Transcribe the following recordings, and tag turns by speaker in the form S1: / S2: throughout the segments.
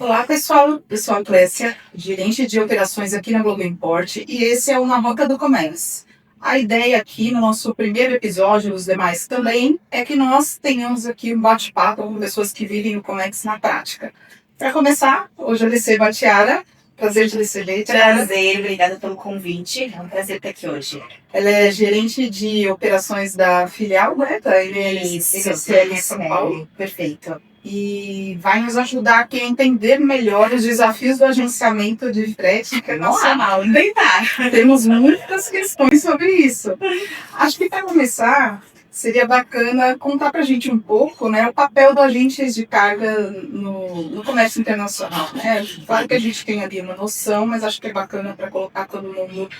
S1: Olá, pessoal. Eu sou a Clécia, gerente de operações aqui na Globo Import, e esse é o Na Roca do Comércio. A ideia aqui no nosso primeiro episódio, e os demais também, é que nós tenhamos aqui um bate-papo com pessoas que vivem o Comex na prática. Para começar, hoje eu recebo a Tiara. Prazer de receber, Tiara.
S2: Prazer, obrigada pelo convite. É um prazer estar aqui hoje.
S1: Ela é gerente de operações da filial, né? Da MSL em São Paulo.
S2: Perfeito.
S1: E vai nos ajudar aqui a entender melhor os desafios do agenciamento de frete internacional. Temos muitas questões sobre isso. Acho que para começar, seria bacana contar para a gente um pouco, né, o papel do agente de carga no comércio internacional. Né? Claro que a gente tem ali uma noção, mas acho que é bacana para colocar todo mundo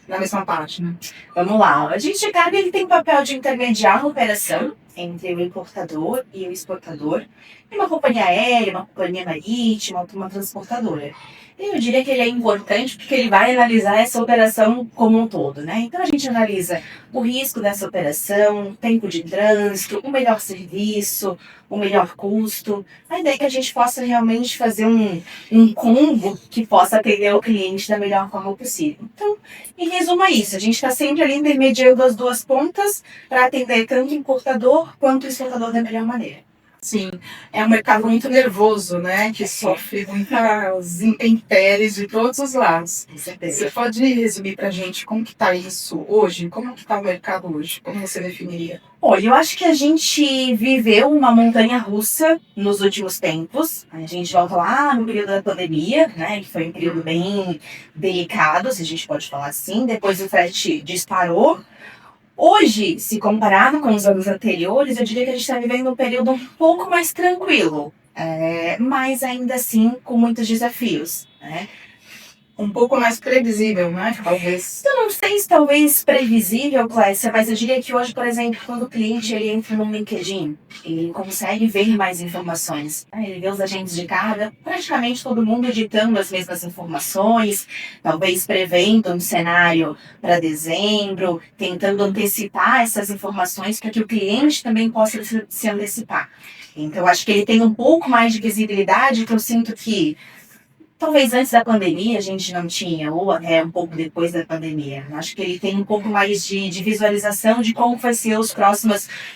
S1: na mesma página.
S2: Vamos lá. O agente de carga ele tem o papel de intermediar a operação entre o importador e o exportador, em uma companhia aérea, uma companhia marítima, uma transportadora. Eu diria que ele é importante porque ele vai analisar essa operação como um todo, né? Então a gente analisa o risco dessa operação, o tempo de trânsito, o melhor serviço, o melhor custo. A ideia é que a gente possa realmente fazer um combo que possa atender o cliente da melhor forma possível. Então, em resumo é isso, a gente está sempre ali intermediando as duas pontas para atender tanto o importador quanto o exportador da melhor maneira.
S1: Sim, é um mercado muito nervoso, né? Que sofre muitas intempéries de todos os lados.
S2: Com certeza.
S1: Você pode resumir para a gente como que está isso hoje? Como que está o mercado hoje? Como você definiria?
S2: Olha, eu acho que a gente viveu uma montanha-russa nos últimos tempos. A gente volta lá no período da pandemia, né? Que foi um período bem delicado, se a gente pode falar assim. Depois o frete disparou. Hoje, se comparado com os anos anteriores, eu diria que a gente está vivendo um período um pouco mais tranquilo, mas ainda assim com muitos desafios, né?
S1: Um pouco mais previsível, né? Talvez.
S2: Eu não sei se talvez previsível, Clécia, mas eu diria que hoje, por exemplo, quando o cliente ele entra no LinkedIn, ele consegue ver mais informações. Ele vê os agentes de carga, praticamente todo mundo editando as mesmas informações, talvez prevendo um cenário para dezembro, tentando antecipar essas informações para que o cliente também possa se antecipar. Então, acho que ele tem um pouco mais de visibilidade, que eu sinto que talvez antes da pandemia a gente não tinha, ou até um pouco depois da pandemia. Acho que ele tem um pouco mais de visualização de como vai ser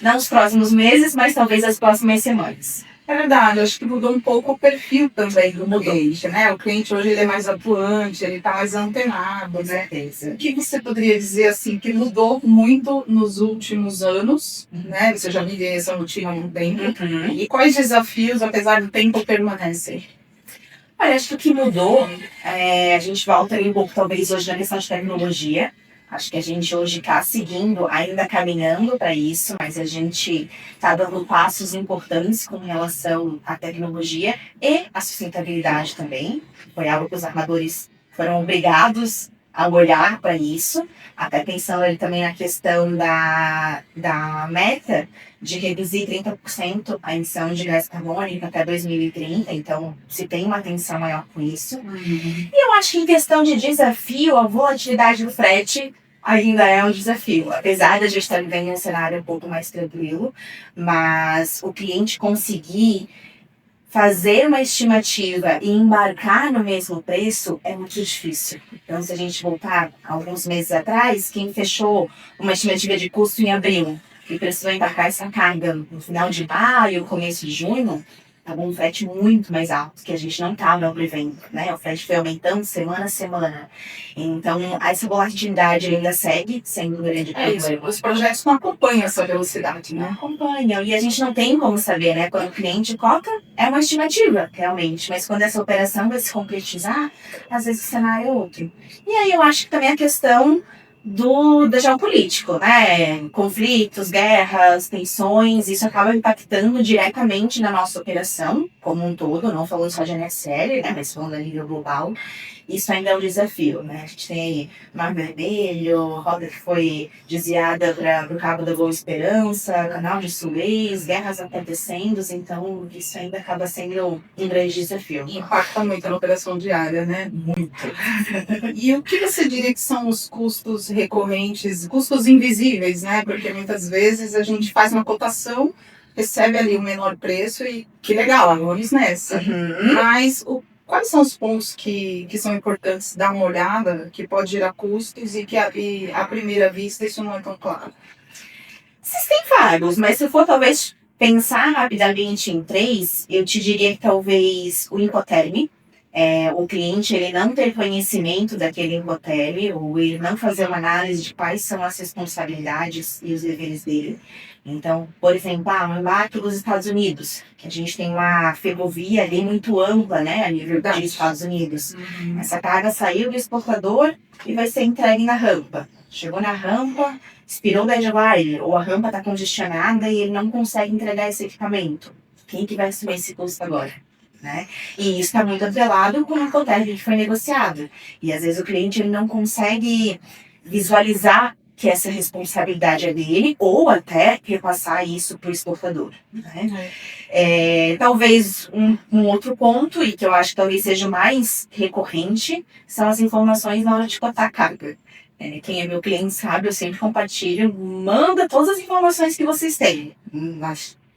S2: não os próximos meses, mas talvez as próximas semanas.
S1: É verdade, acho que mudou um pouco o perfil também do cliente, né? O cliente hoje ele é mais atuante, ele está mais antenado,
S2: Com
S1: né?
S2: certeza.
S1: O que você poderia dizer assim que mudou muito nos últimos anos, né? Você já vive essa rotina há um tempo. E quais desafios, apesar do tempo, permanecem?
S2: Olha, acho que o que mudou, a gente volta ali um pouco talvez hoje na questão de tecnologia. Acho que a gente hoje está seguindo, ainda caminhando para isso, mas a gente está dando passos importantes com relação à tecnologia e à sustentabilidade também. Foi algo que os armadores foram obrigados a olhar para isso, até pensando ali também na questão da meta de reduzir 30% a emissão de gás carbônico até 2030, então se tem uma atenção maior com isso. E eu acho que em questão de desafio, a volatilidade do frete ainda é um desafio, apesar de a gente estar vivendo um cenário um pouco mais tranquilo, mas o cliente conseguir fazer uma estimativa e embarcar no mesmo preço é muito difícil. Então, se a gente voltar alguns meses atrás, quem fechou uma estimativa de custo em abril e precisou embarcar essa carga no final de maio, começo de junho, estava um frete muito mais alto, que a gente não estava prevendo, né? O frete foi aumentando semana a semana. Então, essa volatilidade ainda segue sendo um grande problema.
S1: Os projetos não acompanham essa velocidade, né?
S2: Não acompanham. E a gente não tem como saber, né? Quando o cliente cota, é uma estimativa, realmente. Mas quando essa operação vai se concretizar, às vezes o cenário é outro. E aí eu acho que também a questão do geopolítico, né? Conflitos, guerras, tensões, isso acaba impactando diretamente na nossa operação como um todo, não falando só de NSL, né? Mas falando a nível global. Isso ainda é um desafio, né? A gente tem aí Mar Vermelho, rota que foi desviada para o Cabo da Boa Esperança, Canal de Suez, guerras acontecendo, então isso ainda acaba sendo um grande desafio.
S1: Impacta muito na operação diária, né? Muito. E o que você diria que são os custos recorrentes, custos invisíveis, né? Porque muitas vezes a gente faz uma cotação, recebe ali o menor preço e que legal, vamos nessa. Mas quais são os pontos que são importantes dar uma olhada, que pode gerar custos e que à primeira vista isso não é tão claro?
S2: Existem vários, mas se for talvez pensar rapidamente em três, eu te diria que talvez o Incoterm, o cliente ele não ter conhecimento daquele Incoterm, ou ele não fazer uma análise de quais são as responsabilidades e os deveres dele. Então, por exemplo, um embarque dos Estados Unidos, que a gente tem uma ferrovia ali muito ampla, né, a nível dos Estados Unidos. Essa carga saiu do exportador e vai ser entregue na rampa. Chegou na rampa, expirou o deadline, ou a rampa está congestionada e ele não consegue entregar esse equipamento. Quem que vai assumir esse custo agora? Né? E isso está muito atrelado com o Incoterm que foi negociado. E às vezes o cliente ele não consegue visualizar que essa responsabilidade é dele, ou até repassar isso para o exportador. Né? Talvez um outro ponto, e que eu acho que talvez seja o mais recorrente, são as informações na hora de cotar a carga. Quem é meu cliente sabe, eu sempre compartilho, manda todas as informações que vocês têm.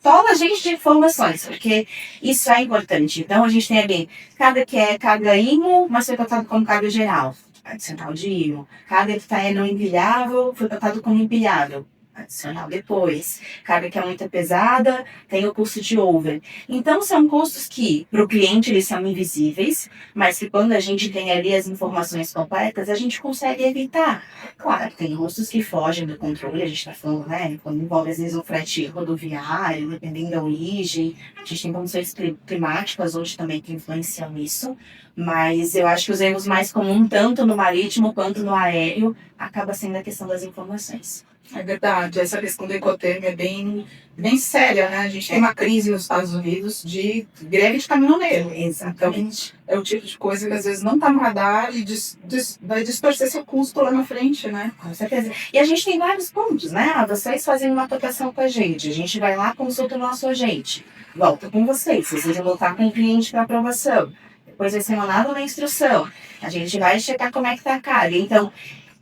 S2: Toda a gente de informações, porque isso é importante. Então, a gente tem ali carga que é carga IMO, mas foi cotado como carga geral, adicional de IMO. Carga que está no empilhável, foi cotado como empilhável, adicional depois. Carga que é muito pesada, tem o custo de over. Então, são custos que, para o cliente, eles são invisíveis, mas que quando a gente tem ali as informações completas, a gente consegue evitar. Claro, tem custos que fogem do controle, a gente está falando, né? Quando envolve, às vezes, um frete rodoviário, dependendo da origem. A gente tem condições climáticas hoje também que influenciam nisso. Mas eu acho que os erros mais comuns, tanto no marítimo quanto no aéreo, acaba sendo a questão das informações.
S1: É verdade, essa questão do Incoterm é bem séria, né? A gente tem uma crise nos Estados Unidos de greve de caminhoneiro.
S2: Exatamente.
S1: Então, é o tipo de coisa que às vezes não está no radar e vai distorcer seu custo lá na frente, né?
S2: Com certeza. E a gente tem vários pontos, né? Vocês fazem uma cotação com a gente, a gente vai lá, consulta o nosso agente, volta com vocês vão voltar com o cliente para aprovação. Depois vai ser mandado uma instrução. A gente vai checar como é que está a carga. Então,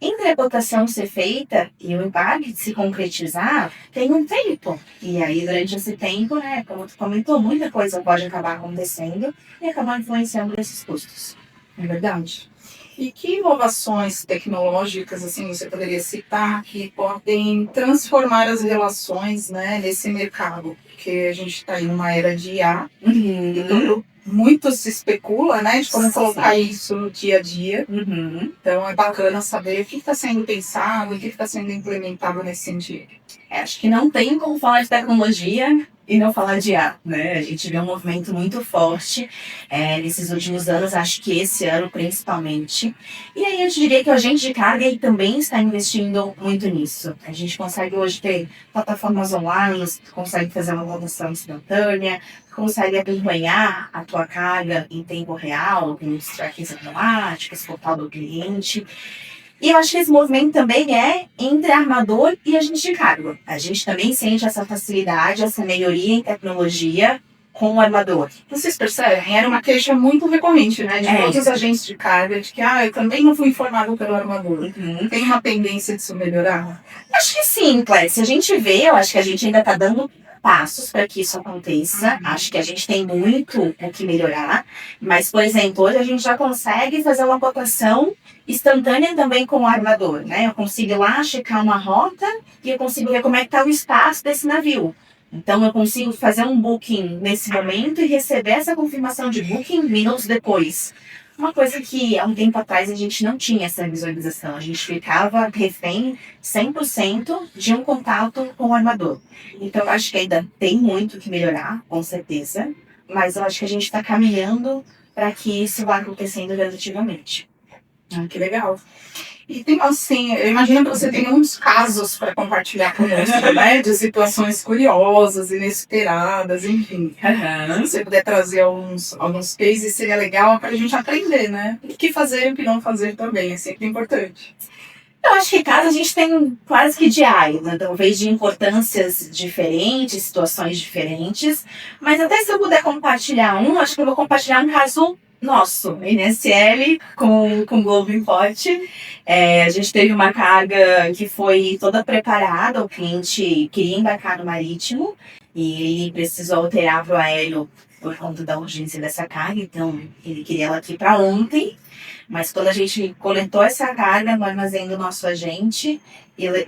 S2: entre a cotação ser feita e o embarque se concretizar, tem um tempo. E aí, durante esse tempo, né, como tu comentou, muita coisa pode acabar acontecendo e acabar influenciando esses custos.
S1: É verdade. E que inovações tecnológicas assim você poderia citar que podem transformar as relações, né, nesse mercado? Porque a gente está em uma era de IA, e muito se especula, né, de como colocar isso no dia a dia. Então é bacana saber o que está sendo pensado, o que está sendo implementado nesse sentido.
S2: Acho que não tem como falar de tecnologia e não falar de IA, né? A gente vê um movimento muito forte nesses últimos anos, acho que esse ano principalmente. E aí eu diria que o agente de carga aí também está investindo muito nisso. A gente consegue hoje ter plataformas online, consegue fazer uma rotação instantânea, consegue acompanhar a tua carga em tempo real, com os trackings automáticos, portal do cliente. E eu acho que esse movimento também é entre armador e agente de carga. A gente também sente essa facilidade, essa melhoria em tecnologia com o armador.
S1: Vocês percebem? Era uma queixa muito recorrente, né? De todos os agentes de carga, de que eu também não fui informado pelo armador. Tem uma tendência disso melhorar?
S2: Acho que sim, Clécia. Se a gente vê, eu acho que a gente ainda está dando passos para que isso aconteça. Acho que a gente tem muito o que melhorar. Mas, por exemplo, hoje a gente já consegue fazer uma cotação instantânea também com o armador, né? Eu consigo ir lá checar uma rota e eu consigo ver como é que está o espaço desse navio. Então, eu consigo fazer um booking nesse momento e receber essa confirmação de booking minutos depois. Uma coisa que há um tempo atrás a gente não tinha essa visualização. A gente ficava refém 100% de um contato com o armador. Então, eu acho que ainda tem muito que melhorar, com certeza. Mas eu acho que a gente está caminhando para que isso vá acontecendo gradativamente.
S1: Que legal. E tem, assim, eu imagino que você tem uns casos para compartilhar conosco, né? De situações curiosas, inesperadas, enfim. Se você puder trazer alguns cases, seria legal para a gente aprender, né? O que fazer e o que não fazer também, é sempre importante.
S2: Eu acho que cada a gente tem quase que diário, né? Talvez de importâncias diferentes, situações diferentes. Mas até se eu puder compartilhar acho que eu vou compartilhar um caso nosso, NSL com Globo Import. A gente teve uma carga que foi toda preparada, o cliente queria embarcar no marítimo e ele precisou alterar para o aéreo por conta da urgência dessa carga, então ele queria ela aqui para ontem. Mas quando a gente coletou essa carga no armazém do nosso agente,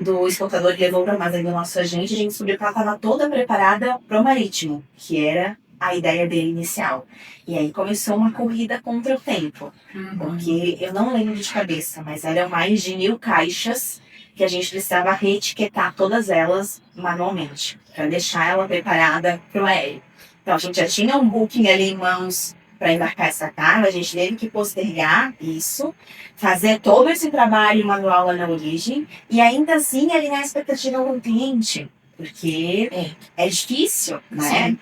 S2: do exportador que levou para o armazém do nosso agente, a gente descobriu que ela estava toda preparada para o marítimo, que era a ideia dele inicial. E aí começou uma corrida contra o tempo, porque eu não lembro de cabeça, mas eram mais de 1.000 caixas que a gente precisava reetiquetar todas elas manualmente, para deixar ela preparada para o aéreo. Então a gente já tinha um booking ali em mãos para embarcar essa carga, a gente teve que postergar isso, fazer todo esse trabalho manual lá na origem e ainda assim alinhar a expectativa com o cliente, porque é difícil, né?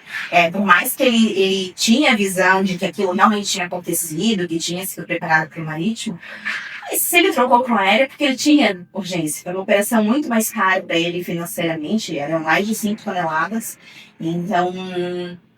S2: Por mais que ele tinha a visão de que aquilo realmente tinha acontecido, que tinha sido preparado para o marítimo, mas se ele trocou para o aéreo, porque ele tinha urgência. Foi uma operação muito mais cara para ele financeiramente, eram mais de 5 toneladas, então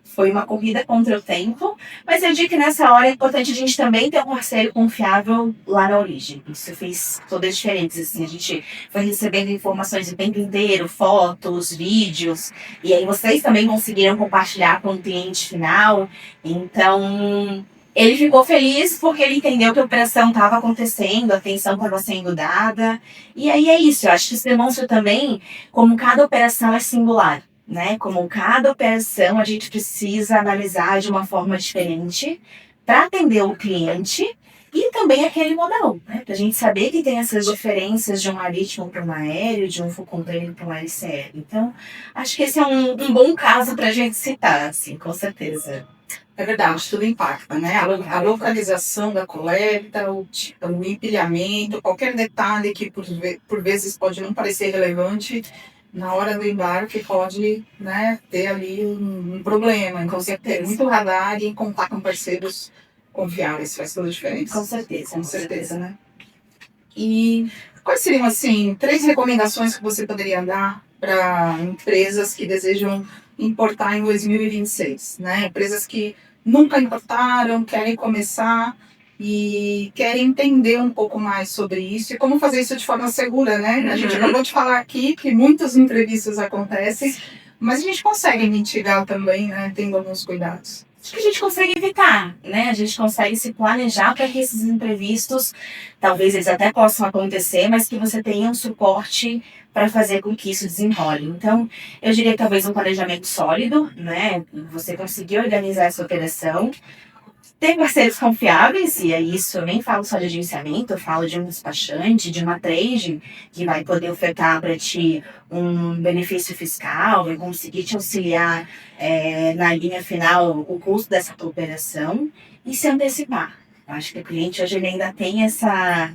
S2: foi uma corrida contra o tempo, mas eu digo que nessa hora é importante a gente também ter um parceiro confiável lá na origem. Isso fez toda a diferença, assim, a gente foi recebendo informações o tempo inteiro, fotos, vídeos, e aí vocês também conseguiram compartilhar com o cliente final, então ele ficou feliz porque ele entendeu que a operação estava acontecendo, a atenção estava sendo dada, e aí é isso, eu acho que isso demonstra também como cada operação é singular. Né? Como cada operação a gente precisa analisar de uma forma diferente para atender o cliente e também aquele modal, né? Para a gente saber que tem essas diferenças de um marítimo para um aéreo, de um full container para um LCR. Então, acho que esse é um bom caso para a gente citar, assim, com certeza.
S1: É verdade, tudo impacta, né? A localização da coleta, o empilhamento, qualquer detalhe que por vezes pode não parecer relevante, na hora do embarque pode, né, ter ali um problema. Então, você ter muito radar e contar com parceiros confiáveis faz toda a diferença.
S2: Com certeza, né?
S1: E quais seriam, assim, 3 recomendações que você poderia dar para empresas que desejam importar em 2026, né? Empresas que nunca importaram, querem começar e querem entender um pouco mais sobre isso e como fazer isso de forma segura, né? A gente acabou de falar aqui que muitas entrevistas acontecem, mas a gente consegue mitigar também, né? Tendo alguns cuidados.
S2: Acho que a gente consegue evitar, né? A gente consegue se planejar para que esses imprevistos, talvez eles até possam acontecer, mas que você tenha um suporte para fazer com que isso desenrole. Então, eu diria que talvez um planejamento sólido, né? Você conseguir organizar essa operação, ter parceiros confiáveis, e é isso, eu nem falo só de agenciamento, eu falo de um despachante, de uma trade, que vai poder ofertar para ti um benefício fiscal, vai conseguir te auxiliar na linha final o custo dessa tua operação e se antecipar. Eu acho que o cliente hoje ele ainda tem essa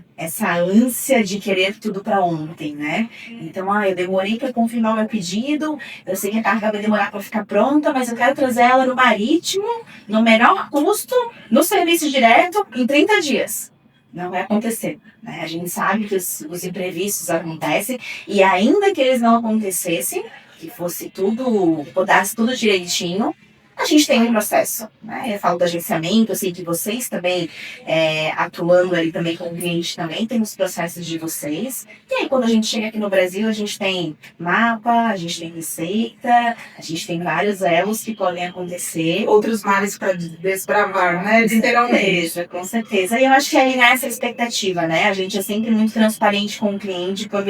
S2: ânsia de querer tudo para ontem, né? Então, eu demorei para confirmar o meu pedido, eu sei que a carga vai demorar para ficar pronta, mas eu quero trazer ela no marítimo, no menor custo, no serviço direto, em 30 dias. Não vai acontecer, né? A gente sabe que os imprevistos acontecem e ainda que eles não acontecessem, que fosse tudo, rodasse tudo direitinho, a gente tem um processo, né? Eu falo do agenciamento, eu sei que vocês também, atuando ali também com o cliente, também tem os processos de vocês. E aí, quando a gente chega aqui no Brasil, a gente tem mapa, a gente tem receita, a gente tem vários elos que podem acontecer.
S1: Outros mares para desbravar, né? Literalmente.
S2: Com certeza. E eu acho que aí nessa expectativa, né? A gente é sempre muito transparente com o cliente, quando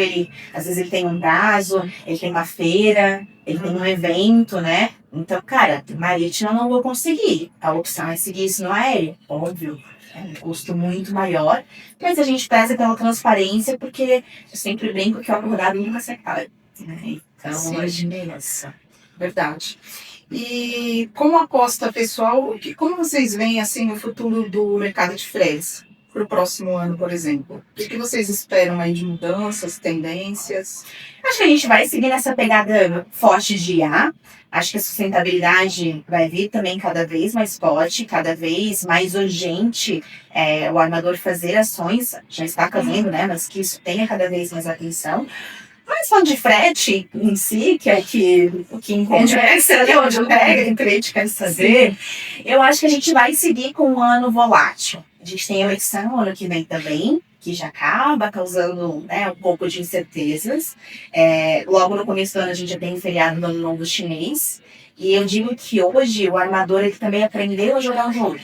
S2: às vezes ele tem um prazo, ele tem uma feira, ele tem um evento, né? Então, cara, marítimo eu não vou conseguir. A opção é seguir isso no aéreo, óbvio. É um custo muito maior, mas a gente preza pela transparência, porque eu sempre brinco que o acordado nunca se acaba. Né? Então, imagina isso.
S1: Verdade. E como aposta pessoal, como vocês veem assim o futuro do mercado de fretes? para o próximo ano, por exemplo? O que vocês esperam aí de mudanças, tendências?
S2: Acho que a gente vai seguir nessa pegada forte de IA. Acho que a sustentabilidade vai vir também cada vez mais forte, cada vez mais urgente o armador fazer ações, já está fazendo, né? Mas que isso tenha cada vez mais atenção. Mas falando de frete em si, que é o que interessa, né? Onde pega, o cliente quer saber, eu acho que a gente vai seguir com um ano volátil. A gente tem eleição ano que vem também, que já acaba causando, né, um pouco de incertezas. Logo no começo do ano a gente já tem o feriado do Ano Novo Chinês. E eu digo que hoje o armador ele também aprendeu a jogar o jogo.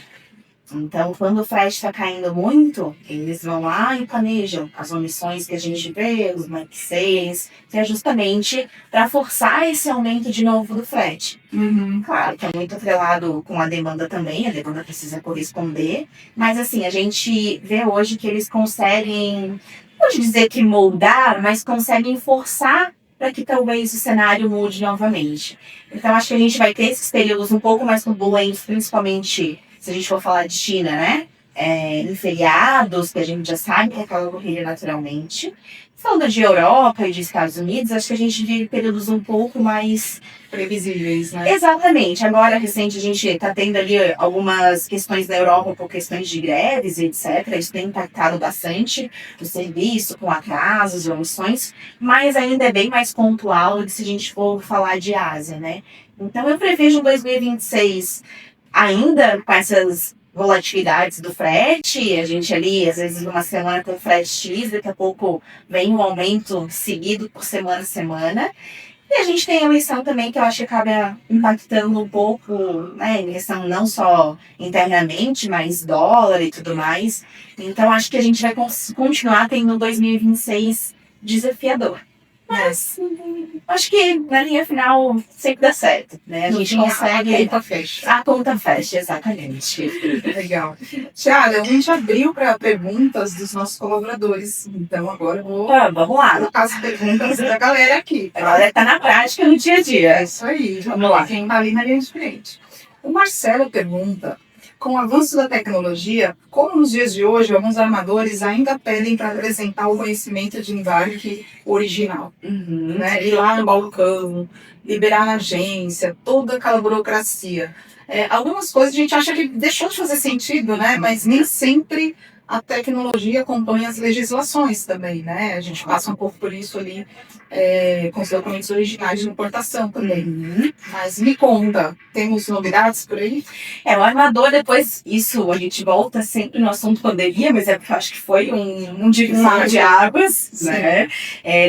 S2: Então, quando o frete está caindo muito, eles vão lá e planejam as omissões que a gente vê, os MAC6, que é justamente para forçar esse aumento de novo do frete. Claro que é muito atrelado com a demanda também, a demanda precisa corresponder, mas assim, a gente vê hoje que eles conseguem, não vou dizer que moldar, mas conseguem forçar para que talvez o cenário mude novamente. Então, acho que a gente vai ter esses períodos um pouco mais turbulentos, principalmente se a gente for falar de China, né? Em feriados, que a gente já sabe que acaba correndo naturalmente. Falando de Europa e de Estados Unidos, acho que a gente vive períodos um pouco mais
S1: previsíveis, né?
S2: Exatamente. Agora, recente, a gente está tendo ali algumas questões na Europa por questões de greves e etc. Isso tem impactado bastante o serviço, com atrasos, omissões, mas ainda é bem mais pontual do que se a gente for falar de Ásia, né? Então, eu prevejo um 2026 ainda com essas volatilidades do frete, a gente ali, às vezes, numa semana com frete X, daqui a pouco vem um aumento seguido por semana a semana. E a gente tem a eleição também, que eu acho que acaba impactando um pouco, né, em questão não só internamente, mas dólar e tudo mais. Então, acho que a gente vai continuar tendo um 2026 desafiador. Mas acho que na linha final sempre dá certo, né? A gente consegue.
S1: A conta fecha.
S2: A conta fecha, exatamente.
S1: Legal. Tiago, a gente abriu para perguntas dos nossos colaboradores. Então agora eu vou
S2: Vamos lá.
S1: colocar as perguntas da galera aqui.
S2: A galera tá na prática no dia a dia.
S1: É isso aí.
S2: Vamos lá.
S1: Quem tá ali na linha de frente. O Marcelo pergunta: com o avanço da tecnologia, como nos dias de hoje alguns armadores ainda pedem para apresentar o conhecimento de embarque original? Né? Ir lá no balcão, liberar na agência, toda aquela burocracia. Algumas coisas a gente acha que deixou de fazer sentido, né? Mas nem sempre a tecnologia acompanha as legislações também, né? A gente passa um pouco por isso ali com os documentos originais de importação também. Mas me conta, temos novidades por aí?
S2: O armador, depois, isso a gente volta sempre no assunto pandemia, mas porque eu acho que foi um divisor de águas, né?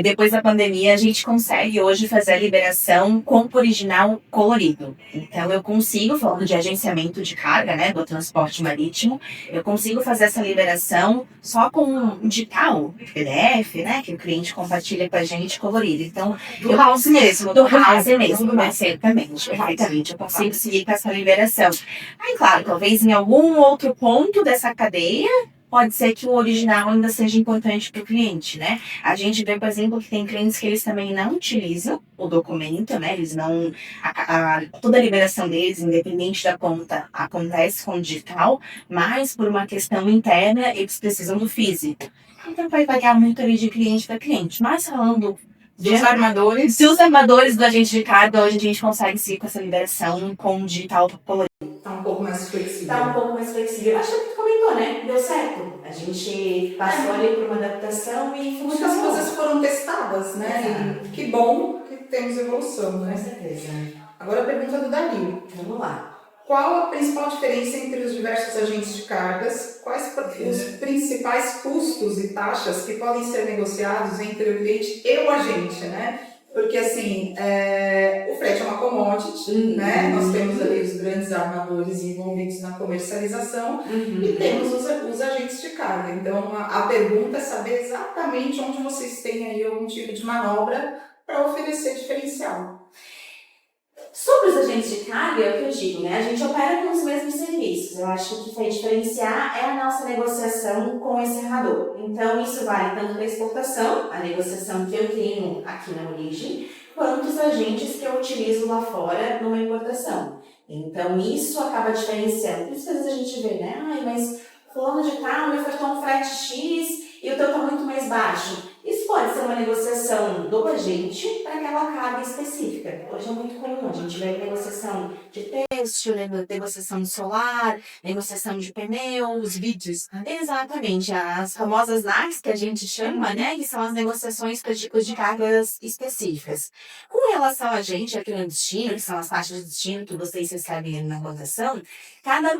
S2: Depois da pandemia, a gente consegue hoje fazer a liberação com o original colorido. Então, eu consigo, falando de agenciamento de carga, né, do transporte marítimo, eu consigo fazer essa liberação só com um digital, PDF, né, que o cliente compartilha com a gente colorido. Então,
S1: do house mesmo.
S2: Do house mesmo, né, certamente, perfeitamente. Eu consigo seguir com essa liberação. Aí, claro, talvez em algum outro ponto dessa cadeia, pode ser que o original ainda seja importante para o cliente, né? A gente vê, por exemplo, que tem clientes que eles também não utilizam o documento, né? Eles não... toda a liberação deles, independente da conta, acontece com o digital, mas por uma questão interna, eles precisam do físico. Então vai variar muito ali de cliente para cliente. Mas falando
S1: dos armadores
S2: do agente de carga, hoje a gente consegue seguir com essa liberação com o digital colorido.
S1: Tá um pouco mais flexível.
S2: Tá um pouco mais flexível. Acho que tu comentou, né? Deu certo. A gente passou ali por uma adaptação e funcionou.
S1: Muitas coisas foram testadas, né? E que bom que temos evolução, né?
S2: Com certeza.
S1: Agora a pergunta do Danilo.
S2: Vamos lá.
S1: Qual a principal diferença entre os diversos agentes de cargas? Quais os principais custos e taxas que podem ser negociados entre o cliente e o agente, né? Porque, assim, o frete é uma commodity, né? Nós temos ali os grandes armadores envolvidos na comercialização e temos os agentes de carga. Então, a pergunta é saber exatamente onde vocês têm aí algum tipo de manobra para oferecer diferencial.
S2: Sobre os agentes de carga, é o que eu digo, né? A gente opera com os mesmos serviços. Eu acho que o que vai diferenciar é a nossa negociação com esse armador. Então, isso vale tanto para a exportação, a negociação que eu tenho aqui na origem, quanto os agentes que eu utilizo lá fora numa importação. Então, isso acaba diferenciando. Por isso que às vezes a gente vê, né? Mas fulano de tal me ofertou um frete X e o teu está muito mais baixo. Isso pode ser uma negociação do agente para aquela carga específica. Hoje é muito comum, a gente vê negociação de têxtil, negociação de solar, negociação de pneus, vídeos. Exatamente, as famosas NACs que a gente chama, né, que são as negociações para tipos de cargas específicas. Com relação a gente aqui no destino, que são as taxas de destino que vocês recebem na cotação, cada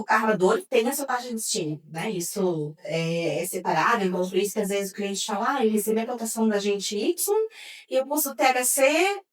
S2: armador tem a sua taxa de destino, né? Isso é separado, então por isso que às vezes o cliente fala, eu recebi a cotação da agente Y e o custo THC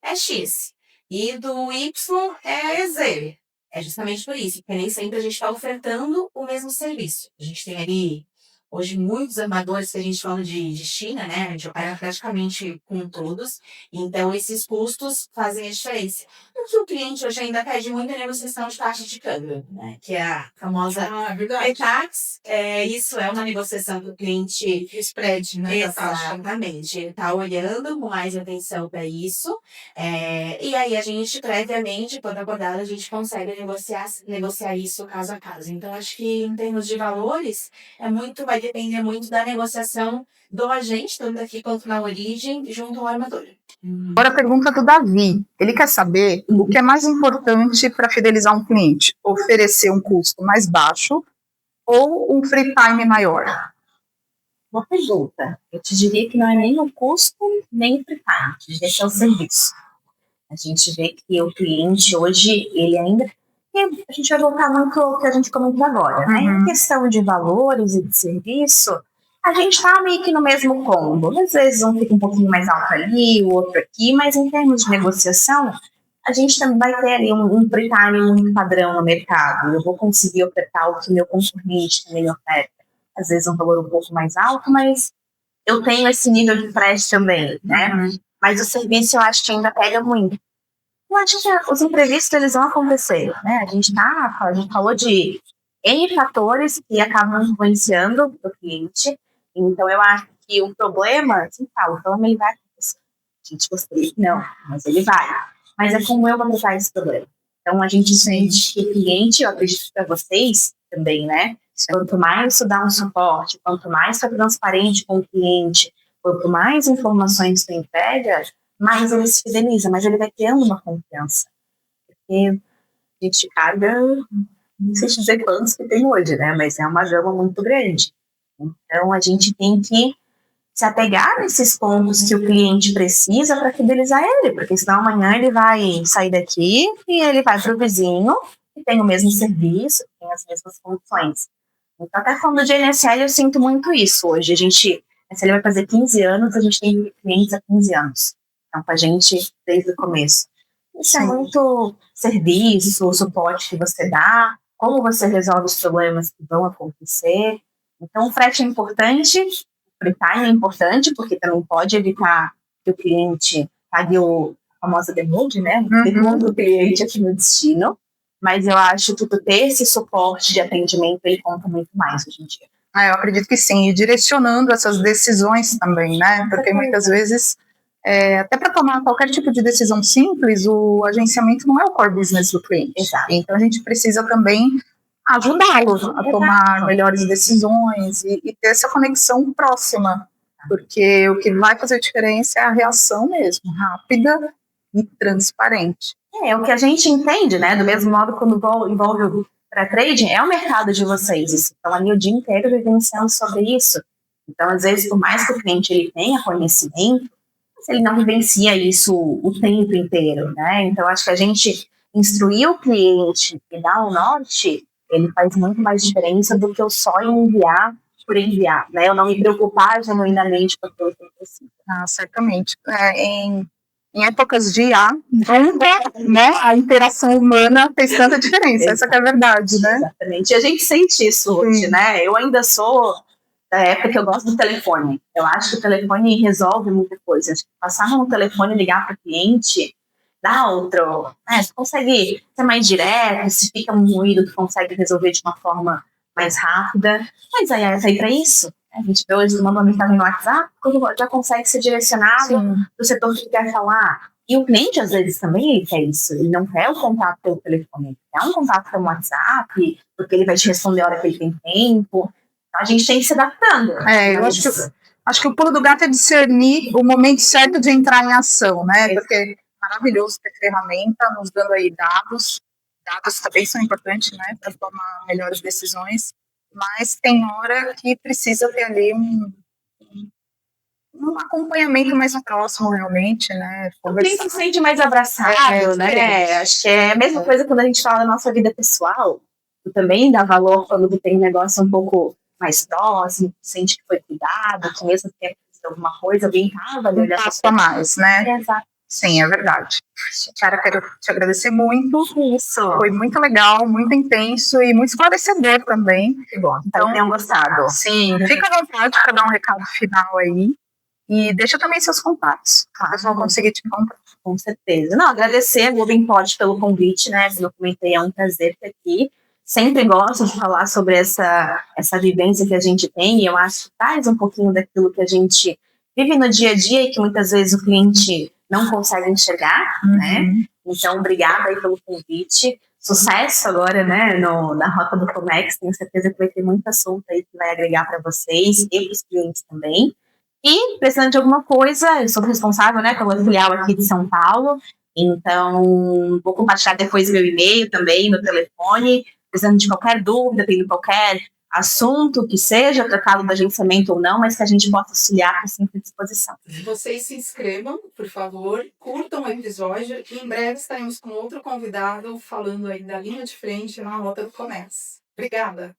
S2: é X e do Y é Z. É justamente por isso, porque nem sempre a gente está ofertando o mesmo serviço. A gente tem ali, hoje, muitos armadores que a gente fala de China, né? A gente opera praticamente com todos, então esses custos fazem a diferença. O que o cliente hoje ainda pede muito é negociação de taxa de câmbio, né? Que é a famosa tax. Isso é uma negociação que o cliente...
S1: Spread, né?
S2: Exatamente. Ele está olhando com mais atenção para isso. E aí a gente, previamente, quando acordado, a gente consegue negociar isso caso a caso. Então, acho que em termos de valores, vai depender muito da negociação do agente, tanto aqui quanto na origem, junto ao armador.
S1: Agora a pergunta do Davi. Ele quer saber o que é mais importante para fidelizar um cliente: oferecer um custo mais baixo ou um free time maior?
S3: Boa pergunta. Eu te diria que não é nem o custo, nem o free time. Eu diria que é o serviço. A gente vê que o cliente hoje, ele ainda... A gente vai voltar muito ao que a gente comentou agora, né? Em questão de valores e de serviço, a gente está meio que no mesmo combo. Às vezes um fica um pouquinho mais alto ali, o outro aqui, mas em termos de negociação, a gente também vai ter ali um free time, um padrão no mercado. Eu vou conseguir ofertar o que meu concorrente também oferta. Às vezes um valor um pouco mais alto, mas eu tenho esse nível de frete também, né? Mas o serviço eu acho que ainda pega muito. Eu acho que os imprevistos, eles vão acontecer, né? A gente falou de N fatores que acabam influenciando o cliente. Então, eu acho que o problema, assim, o problema ele vai acontecer. A gente gostaria que não, mas ele vai. Mas é como eu vou tratar esse problema. Então, a gente sente que o cliente, eu acredito para vocês também, né? Quanto mais isso dá um suporte, quanto mais está transparente com o cliente, quanto mais informações tu entrega, mais ele se fideliza, mas ele vai criando uma confiança. Porque a gente carga, não sei dizer quantos que tem hoje, né? Mas é uma gama muito grande. Então, a gente tem que se apegar nesses pontos que o cliente precisa para fidelizar ele, porque senão amanhã ele vai sair daqui e ele vai para o vizinho que tem o mesmo serviço, que tem as mesmas condições. Então, até falando de NSL, eu sinto muito isso hoje. A NSL vai fazer 15 anos, a gente tem clientes há 15 anos. Então, com a gente desde o começo. Isso é muito serviço, suporte que você dá, como você resolve os problemas que vão acontecer. Então, o frete é importante, o free time é importante, porque também pode evitar que o cliente pague a famosa demold, né? Demold do cliente aqui no destino. Mas eu acho que tu ter esse suporte de atendimento, ele conta muito mais hoje em dia.
S1: Eu acredito que sim, e direcionando essas decisões também, né? Porque muitas vezes, até para tomar qualquer tipo de decisão simples, o agenciamento não é o core business do cliente.
S3: Exato.
S1: Então a gente precisa também ajudá-los a tomar melhores decisões e ter essa conexão próxima, porque o que vai fazer diferença é a reação mesmo, rápida e transparente.
S3: É o que a gente entende, né? Do mesmo modo, quando envolve o pré-trading, é o mercado de vocês. Vocês estão ali o dia inteiro vivenciando sobre isso. Então, às vezes, por mais que o cliente ele tenha conhecimento, ele não vivencia isso o tempo inteiro, né? Então, acho que a gente instruir o cliente e dar o norte, ele faz muito mais diferença do que eu só enviar por enviar, né? Eu não me preocupar genuinamente com aquilo que eu preciso.
S1: Certamente. Em épocas de IA, né, a interação humana fez tanta diferença. Essa que é a verdade, né?
S3: Exatamente. E a gente sente isso hoje, né? Eu ainda sou da época que eu gosto do telefone. Eu acho que o telefone resolve muita coisa. Passar no telefone e ligar para o cliente dá outro. Você consegue ser mais direto, se fica moído, tu consegue resolver de uma forma mais rápida. Mas aí é para isso. A gente vê hoje, manda uma mensagem no WhatsApp, já consegue ser direcionado do setor que quer falar. E o cliente, às vezes, também ele quer isso. Ele não quer o contato pelo telefone, ele quer um contato pelo WhatsApp, porque ele vai te responder a hora que ele tem tempo. Então, a gente tem que se adaptando.
S1: Eu acho que o pulo do gato é discernir o momento certo de entrar em ação, né? Porque é maravilhoso ter ferramenta nos dando aí dados. Dados também são importantes, né? Para tomar melhores decisões. Mas tem hora que precisa ter ali um acompanhamento mais próximo, realmente, né?
S3: O cliente se sente mais abraçado, né? Acho que é a mesma coisa quando a gente fala da nossa vida pessoal. Tu também dá valor quando tu tem um negócio um pouco mais próximo, sente que foi cuidado, que mesmo que tenha acontecido alguma coisa, alguém estava ali olhando.
S1: Passa mais, né?
S3: Exato.
S1: Sim, é verdade. Cara, quero te agradecer muito.
S3: Isso.
S1: Foi muito legal, muito intenso e muito esclarecedor também.
S3: Que bom. Então, tenham gostado.
S1: Sim, fica à vontade para dar um recado final aí. E deixa também seus contatos. Caso vão conseguir te encontrar.
S3: Com certeza. Não, agradecer a Globo Import pelo convite, né? Como eu comentei, é um prazer ter aqui. Sempre gosto de falar sobre essa vivência que a gente tem, e eu acho que traz um pouquinho daquilo que a gente vive no dia a dia e que muitas vezes o cliente não consegue enxergar, né? Então, obrigada aí pelo convite. Sucesso agora, né, na Rota do Comex. Tenho certeza que vai ter muito assunto aí que vai agregar para vocês e para os clientes também. E, precisando de alguma coisa, eu sou responsável, né, pela filial aqui de São Paulo, então vou compartilhar depois meu e-mail também, meu telefone, precisando de qualquer dúvida, tendo qualquer assunto que seja tratado do agenciamento ou não, mas que a gente possa auxiliar, estou sempre à disposição.
S1: Vocês se inscrevam, por favor, curtam o episódio e em breve estaremos com outro convidado falando aí da linha de frente na Rota do Comércio. Obrigada!